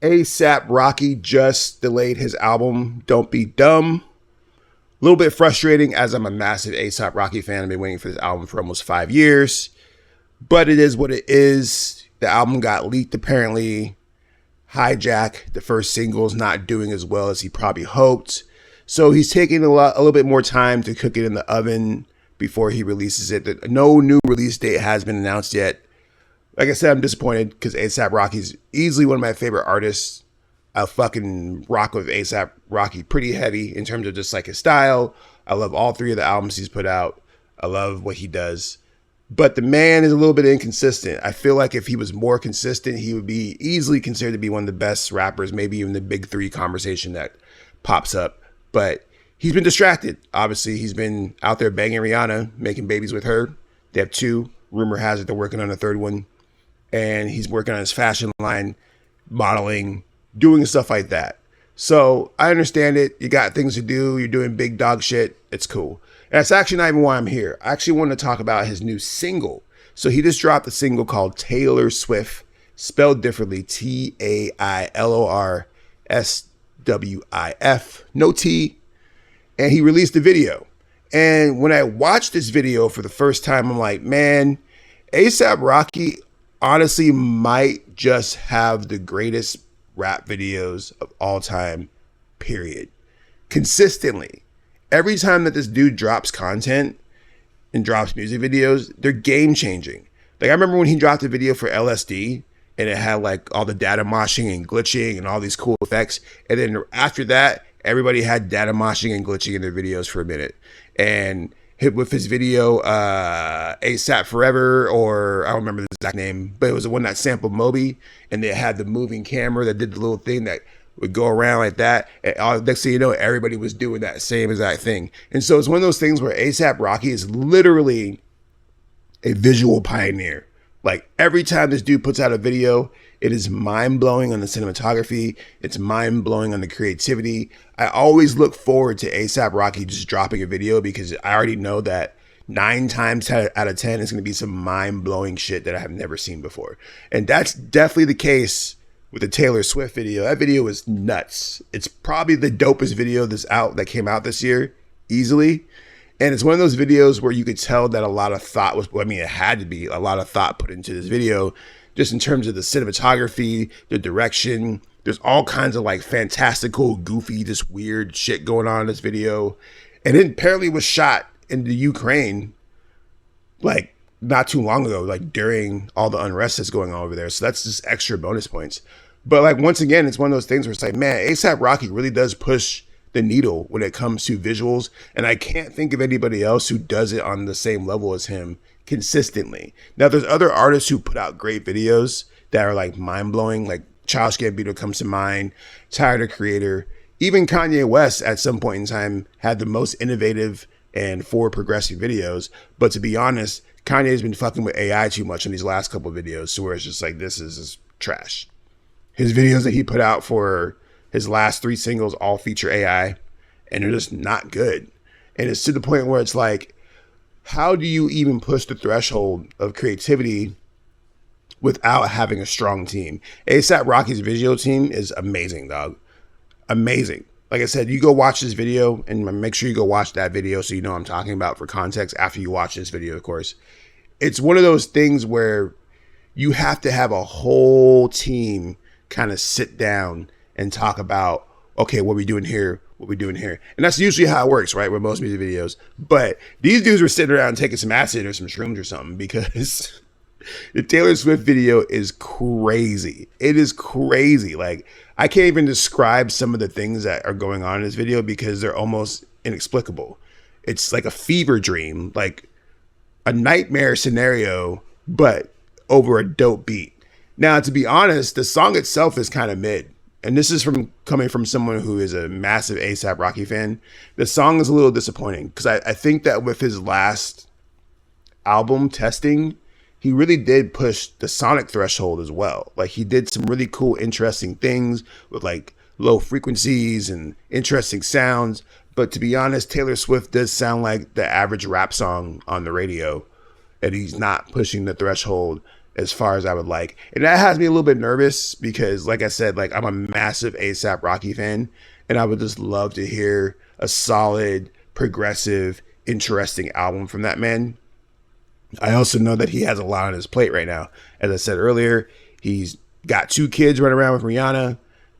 ASAP Rocky just delayed his album, Don't Be Dumb. A little bit frustrating as I'm a massive ASAP Rocky fan. I've been waiting for this album for almost 5 years. But it is what it is. The album got leaked apparently. Hijack, the first single, is not doing as well as he probably hoped. So he's taking a little bit more time to cook it in the oven before he releases it. No new release date has been announced yet. Like I said, I'm disappointed because A$AP Rocky's easily one of my favorite artists. I fucking rock with A$AP Rocky pretty heavy in terms of just like his style. I love all three of the albums he's put out. I love what he does. But the man is a little bit inconsistent. I feel like if he was more consistent, he would be easily considered to be one of the best rappers, maybe even the big three conversation that pops up. But he's been distracted. Obviously, he's been out there banging Rihanna, making babies with her. They have two. Rumor has it they're working on a third one. And he's working on his fashion line, modeling, doing stuff like that. So I understand it. You got things to do. You're doing big dog shit. It's cool. And that's actually not even why I'm here. I actually want to talk about his new single. So he just dropped a single called Taylor Swift, spelled differently, TAILORSWIF, no T. And he released a video. And when I watched this video for the first time, I'm like, man, A$AP Rocky honestly might just have the greatest rap videos of all time, period. Consistently. Every time that this dude drops content and drops music videos, they're game changing. Like I remember when he dropped a video for LSD and it had like all the data moshing and glitching and all these cool effects. And then after that, everybody had data moshing and glitching in their videos for a minute. And hit with his video, ASAP Forever, or I don't remember the exact name, but it was the one that sampled Moby, and they had the moving camera that did the little thing that would go around like that. And next thing you know, everybody was doing that same exact thing. And so it's one of those things where A$AP Rocky is literally a visual pioneer. Like every time this dude puts out a video, it is mind-blowing on the cinematography. It's mind-blowing on the creativity. I always look forward to A$AP Rocky just dropping a video because I already know that 9 times out of 10 is going to be some mind-blowing shit that I have never seen before. And that's definitely the case with the Taylor Swift video. That video was nuts. It's probably the dopest video that came out this year, easily. And it's one of those videos where you could tell that a lot of thought it had to be a lot of thought put into this video, just in terms of the cinematography, the direction. There's all kinds of like fantastical, goofy, just weird shit going on in this video. And it apparently was shot in the Ukraine, like not too long ago, like during all the unrest that's going on over there. So that's just extra bonus points. But like, once again, it's one of those things where it's like, man, A$AP Rocky really does push the needle when it comes to visuals. And I can't think of anybody else who does it on the same level as him consistently. Now, there's other artists who put out great videos that are like mind-blowing, like Childish Gambino comes to mind, Tyler, the Creator. Even Kanye West at some point in time had the most innovative and forward progressive videos. But to be honest, Kanye's been fucking with AI too much in these last couple of videos, so where it's just like, this is just trash. His videos that he put out for his last 3 singles all feature AI, and they're just not good. And it's to the point where it's like, how do you even push the threshold of creativity without having a strong team? A$AP Rocky's visual team is amazing, dog. Amazing. Like I said, you go watch this video and make sure you go watch that video so you know what I'm talking about for context after you watch this video, of course. It's one of those things where you have to have a whole team kind of sit down and talk about, okay, what we doing here? What we doing here? And that's usually how it works, right? With most music videos. But these dudes were sitting around taking some acid or some shrooms or something, because the Taylor Swift video is crazy. It is crazy. Like, I can't even describe some of the things that are going on in this video because they're almost inexplicable. It's like a fever dream, like a nightmare scenario, but over a dope beat. Now, to be honest, the song itself is kind of mid. And this is coming from someone who is a massive A$AP Rocky fan. The song is a little disappointing because I think that with his last album, Testing, he really did push the sonic threshold as well. Like, he did some really cool, interesting things with like low frequencies and interesting sounds. But to be honest, Taylor Swift does sound like the average rap song on the radio, and he's not pushing the threshold as far as I would like. And that has me a little bit nervous because, like I said, like I'm a massive A$AP Rocky fan, and I would just love to hear a solid, progressive, interesting album from that man. I also know that he has a lot on his plate right now. As I said earlier, he's got 2 kids running around with Rihanna,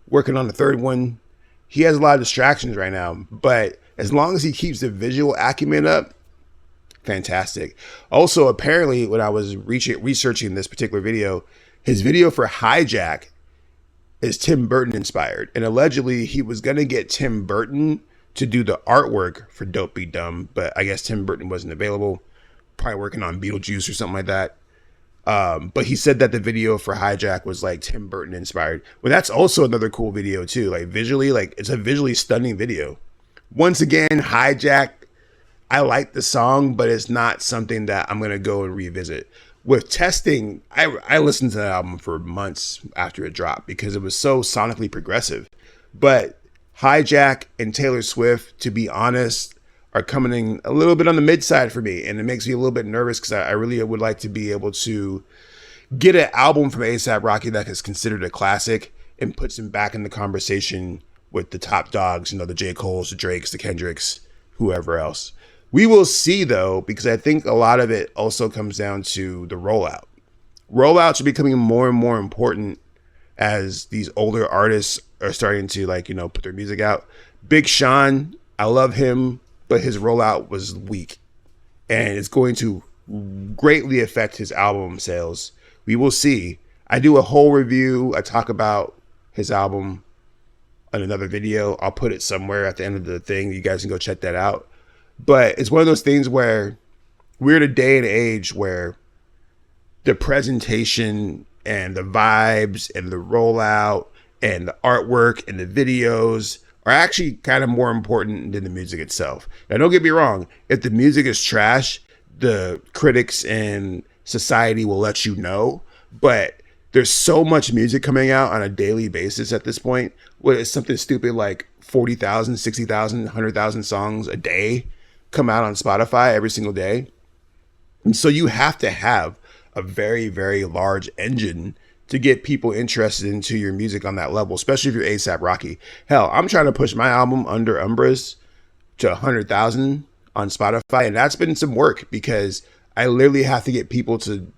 working on the 3rd one. He has a lot of distractions right now, but as long as he keeps the visual acumen up, fantastic. Also, apparently, when I was researching this particular video, his video for Hijack is Tim Burton inspired. And allegedly, he was going to get Tim Burton to do the artwork for Dope Be Dumb, but I guess Tim Burton wasn't available. Probably working on Beetlejuice or something like that. But he said that the video for Hijack was like Tim Burton inspired. Well, that's also another cool video too. Like visually, like it's a visually stunning video. Once again, Hijack, I like the song, but it's not something that I'm going to go and revisit. With Testing, I listened to that album for months after it dropped because it was so sonically progressive. But Hijack and Taylor Swift, to be honest, are coming in a little bit on the mid side for me. And it makes me a little bit nervous because I really would like to be able to get an album from A$AP Rocky that is considered a classic and puts him back in the conversation with the top dogs, you know, the J. Coles, the Drakes, the Kendricks, whoever else. We will see, though, because I think a lot of it also comes down to the rollout. Rollouts are becoming more and more important as these older artists are starting to, like, you know, put their music out. Big Sean, I love him, but his rollout was weak. And it's going to greatly affect his album sales. We will see. I do a whole review. I talk about his album on another video. I'll put it somewhere at the end of the thing. You guys can go check that out. But it's one of those things where we're in a day and age where the presentation and the vibes and the rollout and the artwork and the videos are actually kind of more important than the music itself. Now, don't get me wrong. If the music is trash, the critics and society will let you know. But there's so much music coming out on a daily basis at this point. What is something stupid like 40,000, 60,000, 100,000 songs a day come out on Spotify every single day. And so you have to have a very, very large engine to get people interested into your music on that level, especially if you're A$AP Rocky. Hell, I'm trying to push my album Under Umbras to 100,000 on Spotify, and that's been some work because I literally have to get people to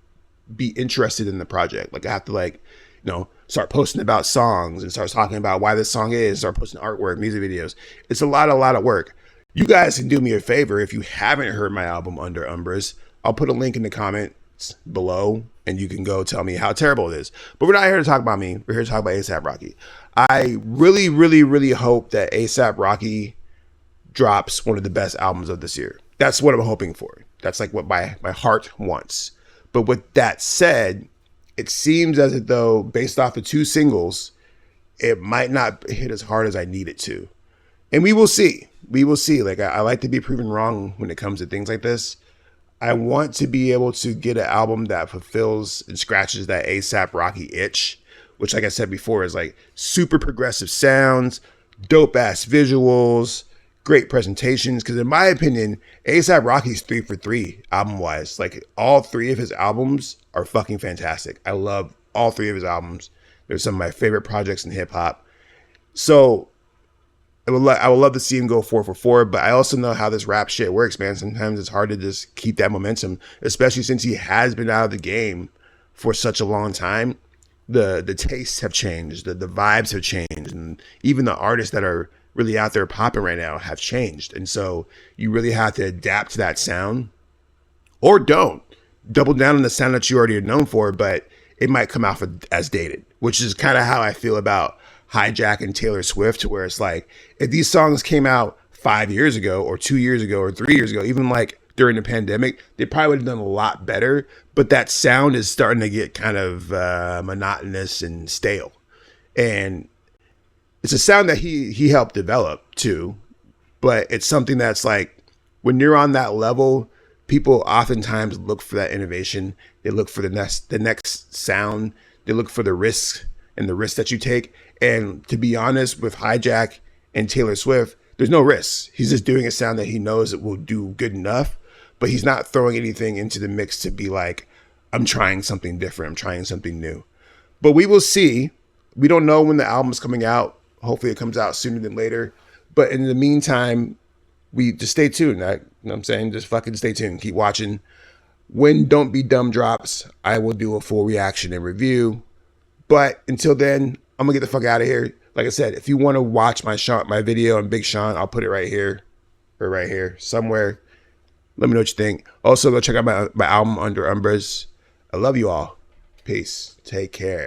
be interested in the project. Like I have to start posting about songs and start talking about why this song is, start posting artwork, music videos. It's a lot of work. You guys can do me a favor if you haven't heard my album Under Umbras. I'll put a link in the comments below and you can go tell me how terrible it is. But we're not here to talk about me. We're here to talk about A$AP Rocky. I really, really, really hope that A$AP Rocky drops one of the best albums of this year. That's what I'm hoping for. That's like what my heart wants. But with that said, it seems as though based off the 2 singles, it might not hit as hard as I need it to. And we will see. We will see. Like I like to be proven wrong when it comes to things like this. I want to be able to get an album that fulfills and scratches that A$AP Rocky itch, which, like I said before, is like super progressive sounds, dope ass visuals, great presentations. Because in my opinion, A$AP Rocky's 3 for 3 album wise. Like all 3 of his albums are fucking fantastic. I love all 3 of his albums. They're some of my favorite projects in hip hop. So I would love to see him go 4 for 4, but I also know how this rap shit works, man. Sometimes it's hard to just keep that momentum, especially since he has been out of the game for such a long time. The tastes have changed, the vibes have changed, and even the artists that are really out there popping right now have changed. And so you really have to adapt to that sound, or don't. Double down on the sound that you already are known for, but it might come out as dated, which is kind of how I feel about Hijack and Taylor Swift, where it's like, if these songs came out 5 years ago or 2 years ago or 3 years ago, even like during the pandemic, they probably would have done a lot better. But that sound is starting to get kind of monotonous and stale. And it's a sound that he helped develop too. But it's something that's like, when you're on that level, people oftentimes look for that innovation. They look for the next sound. They look for the risks and the risks that you take. And to be honest, with Hijack and Taylor Swift, there's no risks. He's just doing a sound that he knows it will do good enough, but he's not throwing anything into the mix to be like, I'm trying something different. I'm trying something new. But we will see. We don't know when the album's coming out. Hopefully it comes out sooner than later. But in the meantime, we just stay tuned. You know what I'm saying? Just fucking stay tuned. Keep watching. When Don't Be Dumb drops, I will do a full reaction and review. But until then, I'm gonna get the fuck out of here. Like I said, if you want to watch my video on Big Sean, I'll put it right here or right here somewhere. Let me know what you think. Also, go check out my album Under Umbras. I love you all. Peace. Take care.